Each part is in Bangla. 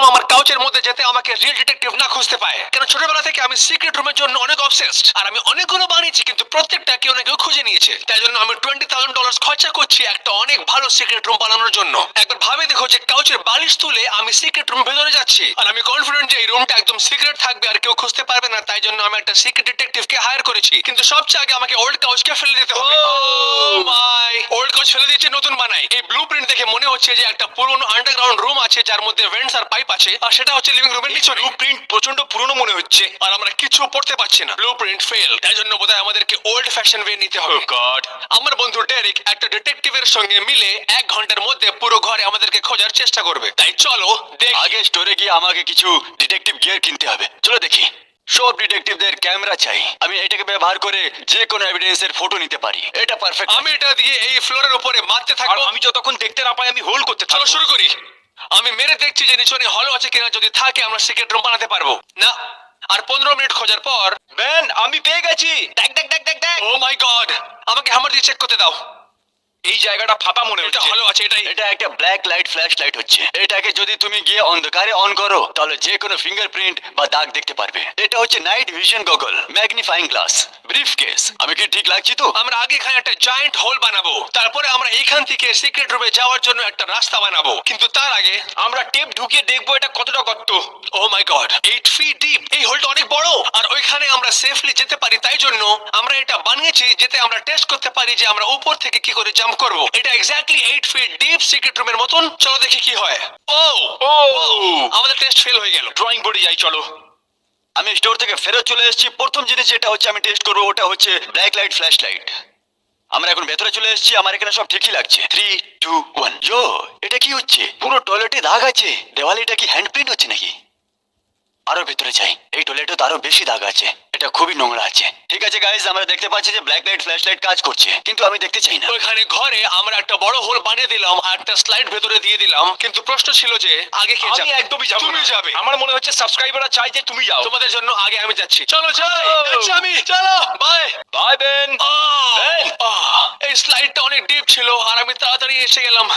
রুম আমার কাউচের মধ্যে যেতে আমাকে রিয়েল ডিটেকটিভ না খুঁজতে পায়। কেন ছোটবেলা থেকে আমি সিক্রেট রুমের জন্য অনেক অবসেসড, আর আমি অনেকগুলো বানিয়েছি কিন্তু প্রত্যেকটা কেউ না কেউ খুঁজে নিয়েছে। তাই জন্য আমি $20,000 খরচা করছি একটা অনেক ভালো সিক্রেট রুম বানানোর জন্য। একবার ভাবে দেখো যে কাউচের বালিশ তুলে আমি সিক্রেট রুম ভেতরে যাচ্ছি, আর আমি কনফিডেন্ট যে এই রুমটা একদম সিক্রেট থাকবে আর কেউ খুঁজতে পারবে না। তাই জন্য আমি একটা সিক্রেট ডিটেকটিভকে হায়ার করেছি, কিন্তু সবচেয়ে আগে আমাকে ওল্ড কাউচকে ফেলে দিতে হবে। মাই ওল্ড কাউচ ফেলে দিয়েছে, নতুন বানাই। এই ব্লুপ্রিন্ট দেখে মনে হচ্ছে যে একটা পুরনো আন্ডারগ্রাউন্ড রুম আছে যার মধ্যে ভেন্টস আর পাইপ আছে, আর সেটা হচ্ছে লিভিং রুমের নিচে। ব্লুপ্রিন্ট প্রচন্ড পুরনো মনে হচ্ছে, আর আমরা কিছু পড়তে পারছি না। ব্লুপ্রিন্ট ফেল, তাই জন্য বোধহয় আমাদেরকে ওল্ড ফ্যাশন ওয়ে নিতে হবে। গড, আমার বন্ধু ডেরিক একটা ডিটেকটিভের সঙ্গে মিলে 1 ঘন্টার মধ্যে পুরো ঘরে আমাদেরকে খোঁজার চেষ্টা করবে। তাই চলো দেখ। আগে স্টোরে গিয়ে আমাকে কিছু ডিটেকটিভ গিয়ার কিনতে হবে। চলো দেখি। সব ডিটেকটিভদের ক্যামেরা চাই, আমি এটাকে ব্যবহার করে যে কোনো এভিডেন্সের ফটো নিতে পারি। এটা পারফেক্ট। আমি এটা দিয়ে এই ফ্লোরের উপরে মারতে থাকবো। আমি যতক্ষণ দেখতে না পাই আমি হোল্ড করতে থাকবো। চলো শুরু করি। আমি মেরে দেখছি যে নিচনে হলো আছে কিনা, যদি থাকে আমরা সিক্রেট রুম বানাতে পারবো। না, আর 15 মিনিট খোঁজার পর বেন, আমি পেয়ে গেছি। দেখ দেখ দেখ দেখ দেখ। ও মাই গড, আমাকে হ্যামার দিয়ে চেক করতে দাও। এই জায়গাটা ফাঁপা মনে হচ্ছে। ভালো আছে এটাই। এটা একটা ব্ল্যাক লাইট ফ্ল্যাশ লাইট হচ্ছে। এটাকে যদি তুমি গিয়ে অন্ধকারে অন করো তাহলে যে কোনো ফিঙ্গারপ্রিন্ট বা দাগ দেখতে পারবে। এটা হচ্ছে night vision goggle, magnifying glass, brief case. আমি কি ঠিক লাগছি তো? আমরা আগে এখানে একটা জায়ান্ট হোল বানাবো, তারপরে আমরা এইখান থেকে সিক্রেট রুমে যাওয়ার জন্য একটা রাস্তা বানাবো। কিন্তু তার আগে আমরা টেপ ঢুকিয়ে দেখবো এটা কতটা গর্ত। ও মাই গড, 8 ফিট ডিপ। এই হোলটা অনেক বড়, আর ওইখানে আমরা সেফলি যেতে পারি। তাই জন্য আমরা এটা বানিয়েছি যেতে আমরা টেস্ট করতে পারি যে আমরা উপর থেকে কি করে জাম্প করবো। এটা এক্স্যাক্টলি 8 ফিট ডিপ সিক্রেট রুমের মতন। চলো দেখি কি হয়। ও ও, আমাদের টেস্ট ফেল হয়ে গেল। ড্রয়িং বোর্ডে যাই চলো। আমি স্টোর থেকে ফেরত চলে এসেছি। প্রথম জিনিস যেটা হচ্ছে আমি টেস্ট করবো ওটা হচ্ছে ব্ল্যাক লাইট ফ্ল্যাশ লাইট। আমরা এখন ভেতরে চলে এসেছি, আমার এখানে সব ঠিকই লাগছে। 3, 2, 1। জো, এটা কি হচ্ছে? পুরো টয়লেটে দাগ আছে। দেওয়ালে এটা কি হ্যান্ডপ্রিন্ট হচ্ছে নাকি? আরো ভেতরে যাই। এই টয়লেটে তো আরো বেশি দাগ আছে, এটা খুবই নোংরা আছে। ঠিক আছে গাইজ, আমরা দেখতে পাচ্ছি যে ব্ল্যাক লাইট ফ্ল্যাশ লাইট কাজ করছে, কিন্তু আমি দেখতে চাই না। ওইখানে ঘরে আমরা একটা বড় হোল বানিয়ে দিলাম আর একটা স্লাইড ভেতরে দিয়ে দিলাম, কিন্তু প্রশ্ন ছিল যে আগে কে যাবে? আমি একদমই যাবো তুমি না। যাবে। আমার মনে হচ্ছে সাবস্ক্রাইবাররা চাই যে তুমি যাও। তোমাদের জন্য আগে আমি যাচ্ছি। চলো যাই। যাচ্ছি আমি। চলো বাই বাই বেন। বেন। এই স্লাইডটা অনেক ডিপ ছিল আর আমি তাড়াতাড়ি এসে গেলাম।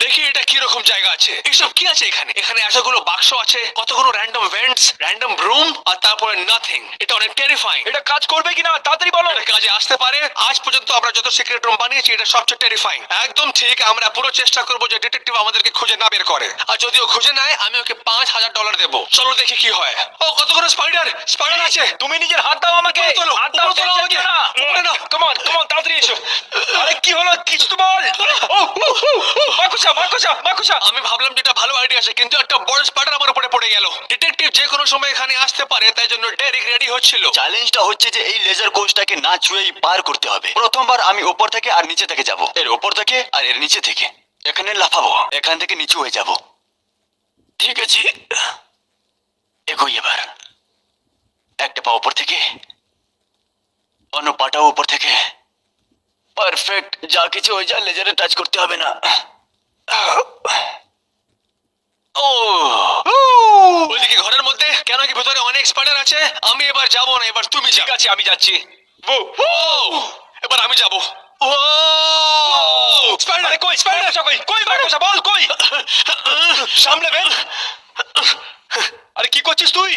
দেখি এটা কি রকম জায়গা আছে। এসব কি আছে এখানে? এখানে এতগুলো বাক্স আছে, কতগুলো র্যান্ডম ভেন্টস, র্যান্ডম রুম, আর তারপরে নাথিং। এটা অনেক টেরিফাইং। এটা কাজ করবে কিনা তাড়াতাড়ি বলো। এটা কাজে আসতে পারে। আজ পর্যন্ত আমরা যত সিক্রেট রুম বানিয়েছি এটা সবচেয়ে টেরিফাইং। একদম ঠিক। আমরা পুরো চেষ্টা করবো যে ডিটেকটিভ আমাদেরকে খুঁজে না বের করে, আর যদি ও খুঁজে নেয় আমি ওকে $5,000 দেবো। চলো দেখি কি হয়। ও কতগুলো স্পাইডার স্পাইডার আছে। তুমি নিজের হাত দাও আমাকে। তোলো, হাত দাও, তোলো আমাকে। উপরে নাও। কাম অন কাম অন, তাড়াতাড়ি এসো। আরে কি হলো? কিছু তো বল। মাকুসা। আমি ভাবলাম যেটা ভালো আইডিয়া আছে, কিন্তু একটা বড় স্পাইডার আমার উপরে পড়ে গেল। ডিটেকটিভ যে কোনো সময় এখানে আসতে পারে, তাই জন্য ডেরিক রেডি হচ্ছিল। চ্যালেঞ্জটা হচ্ছে যে এই লেজার কোচটাকে না ছুঁয়েই পার করতে হবে। প্রথমবার আমি উপর থেকে আর নিচে থেকে যাব, এর উপর থেকে আর এর নিচে থেকে। এখানে লাফাবো, এখান থেকে নিচু হয়ে যাব। ঠিক আছে, এগোই এবার। একটা পা উপর থেকে, অন্য পাটাও উপর থেকে। পারফেক্ট, যা কিছু হয়ে যায় লেজারে টাচ করতে হবে না। ও ওইদিকে ঘরের মধ্যে কেন কি ভেতরে অনেক স্পাইডার আছে। আমি এবার যাব না, এবার তুমি যাও। ঠিক আছে, আমি যাচ্ছি। এবার আমি যাব। ও স্পাইডার কই স্পাইডার কই কই মাকুসা বল কই। সামনে বেন। আরে কি করছিস তুই?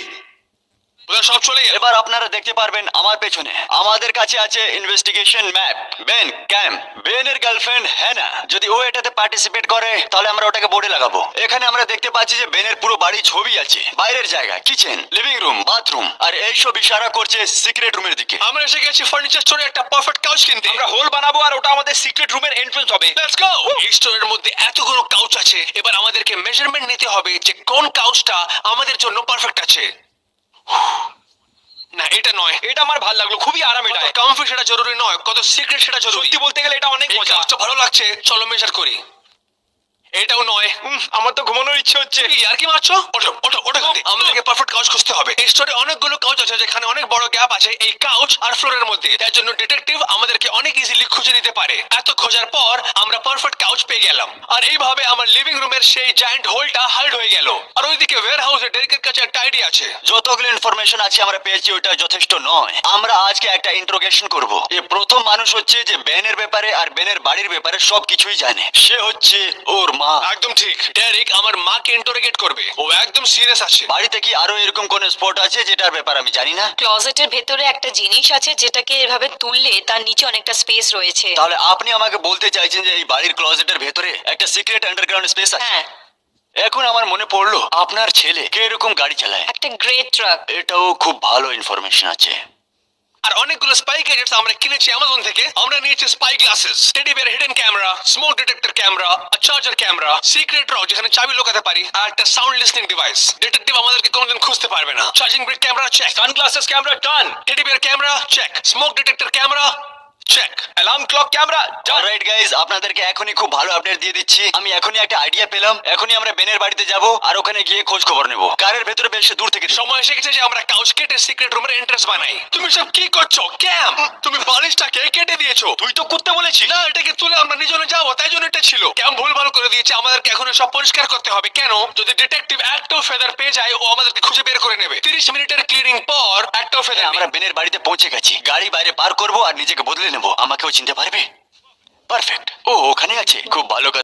ওরা সব চলে গেল। এবার আপনারা দেখতে পারবেন আমার পেছনে আমাদের কাছে আছে ইনভেস্টিগেশন ম্যাপ। বেন ক্যাম, বেনের গার্লফ্রেন্ড হ্যানা, যদি ও এটাতে পার্টিসিপেট করে তাহলে আমরা ওটাকে বোর্ডে লাগাবো। এখানে আমরা দেখতে পাচ্ছি যে বেনের পুরো বাড়ি ছবি আছে, বাইরের জায়গা, কিচেন, লিভিং রুম, বাথরুম, আর এইসব ইশারা করছে সিক্রেট রুমের দিকে। আমরা এসে গেছি ফার্নিচার স্টোরে একটা পারফেক্ট কাউচ কিনতে। আমরা হোল বানাবো আর ওটা আমাদের সিক্রেট রুমের এন্ট্রান্স হবে। Let's go. এই স্টোরের মধ্যে এতগুলো কাউচ আছে, এবার আমাদেরকে মেজারমেন্ট নিতে হবে যে কোন কাউচটা আমাদের জন্য পারফেক্ট আছে। না এটা নয়, এটা আমার ভালো লাগলো, খুবই আরাম। এটা কমফি সেটা জরুরি নয়, কত সিক্রেট সেটা জরুরি। সত্যি বলতে গেলে এটা অনেক এই মজা। কাজটা ভালো লাগছে, চলো মেজার করি। এটাও নয়। আমার তো ঘুমানোর ইচ্ছে হচ্ছে। আর কি মারছো? ওঠো ওঠো ওঠো। আমাদেরকে পারফেক্ট কাউচ খুঁজতে হবে। এই স্টোরে অনেকগুলো কাউচ আছে যেখানে অনেক বড় গ্যাপ আছে এই কাউচ আর ফ্লোরের মধ্যে। তার জন্য ডিটেকটিভ আমাদেরকে অনেক ইজিলি খুঁজে নিতে পারে। এত খোঁজার পর আমরা পারফেক্ট কাউচ পেয়ে গেলাম, আর এইভাবে আমার লিভিং রুমের সেই জায়ান্ট হোলটা হাইড হয়ে গেল। আর ওইদিকে ওয়্যার হাউসে ডেরিকের কাছে একটা আইডিয়া আছে। যতগুলো ইনফরমেশন আছে আমরা পেয়েছি ওটা যথেষ্ট নয়। আমরা আজকে একটা ইন্ট্রোগেশন করব। এই প্রথম মানুষ হচ্ছে যে বেনের ব্যাপারে আর বেনের বাড়ির ব্যাপারে সবকিছুই জানে। সে হচ্ছে ওর মা। মা। একদম ঠিক। ডেরিক আমার মাকে ইন্টারোগেট করবে, ও একদম সিরিয়াস আছে। বাড়িতে কি আরো এরকম কোন স্পট আছে যেটার ব্যাপার আমি জানি না? ক্লজেটের ভেতরে একটা জিনিস আছে যেটাকে এভাবে তুললে তার নিচে অনেকটা স্পেস রয়েছে। তাহলে আপনি আমাকে বলতে চাইছেন যে এই বাড়ির ক্লোজেটের ভেতরে একটা সিক্রেট আন্ডারগ্রাউন্ড স্পেস আছে? হ্যাঁ, এখন আমার মনে পড়লো আপনার ছেলে কে এরকম গাড়ি চালায়। একটা গ্রেট ট্রাক। এটাও খুব ভালো ইনফরমেশন আছে। আর অনেকগুলো স্পাই গ্যাজেটস আমরা কিনেছি অ্যামাজন থেকে। আমরা নিয়েছি spy glasses, teddy bear hidden camera, smoke detector camera, charger camera, secret rock যেখানে চাবি লুকাতে পারি, আর একটা সাউন্ড লিসনিং ডিভাইস। ডিটেকটিভ আমাদেরকে কোনোদিন খুঁজতে পারবে না। Charging brick camera check, sunglasses camera done, teddy bear camera check, smoke detector camera check, alarm clock camera done. Alright guys, আপনাদেরকে এখনই খুব ভালো আপডেট দিয়ে দিচ্ছি। আমি এখনই একটা আইডিয়া পেলাম। এখনই আমরা বেনের বাড়িতে যাব আর ওখানে গিয়ে খোঁজ খবর নেব। কারের ভেতরে বেশ দূর থেকে দেখব। সময় এসে গেছে যে আমরা কাউচ কেটে সিক্রেট রুমের এন্ট্রেন্স বানাই। তুমি সব কি করছো ক্যাম? তুমি বালিশটাকে কেটে দিয়েছো। তুই তো করতে বলেছি। না, এটাকে তুলে আমরা নিজনে যাবো, তাই জন্য এটা ছিল। ক্যাম ভুলভাল করে দিয়েছে, আমাদেরকে এখন সব পরিষ্কার করতে হবে। কেন? যদি ডিটেকটিভ একটাও ফেদার পেয়ে যায়, ও আমাদেরকে খুঁজে বের করে নেবে। 30 মিনিটের ক্লিনিং পর একটাও ফেদার আমরা বেনের বাড়িতে পৌঁছে গেছি। গাড়ি বাইরে পার করব আর নিজেকে বদলে নেব। আমাকেও চিনতে পারবে? পারফেক্ট। ও ওখানে আছে, খুব ভালো কথা।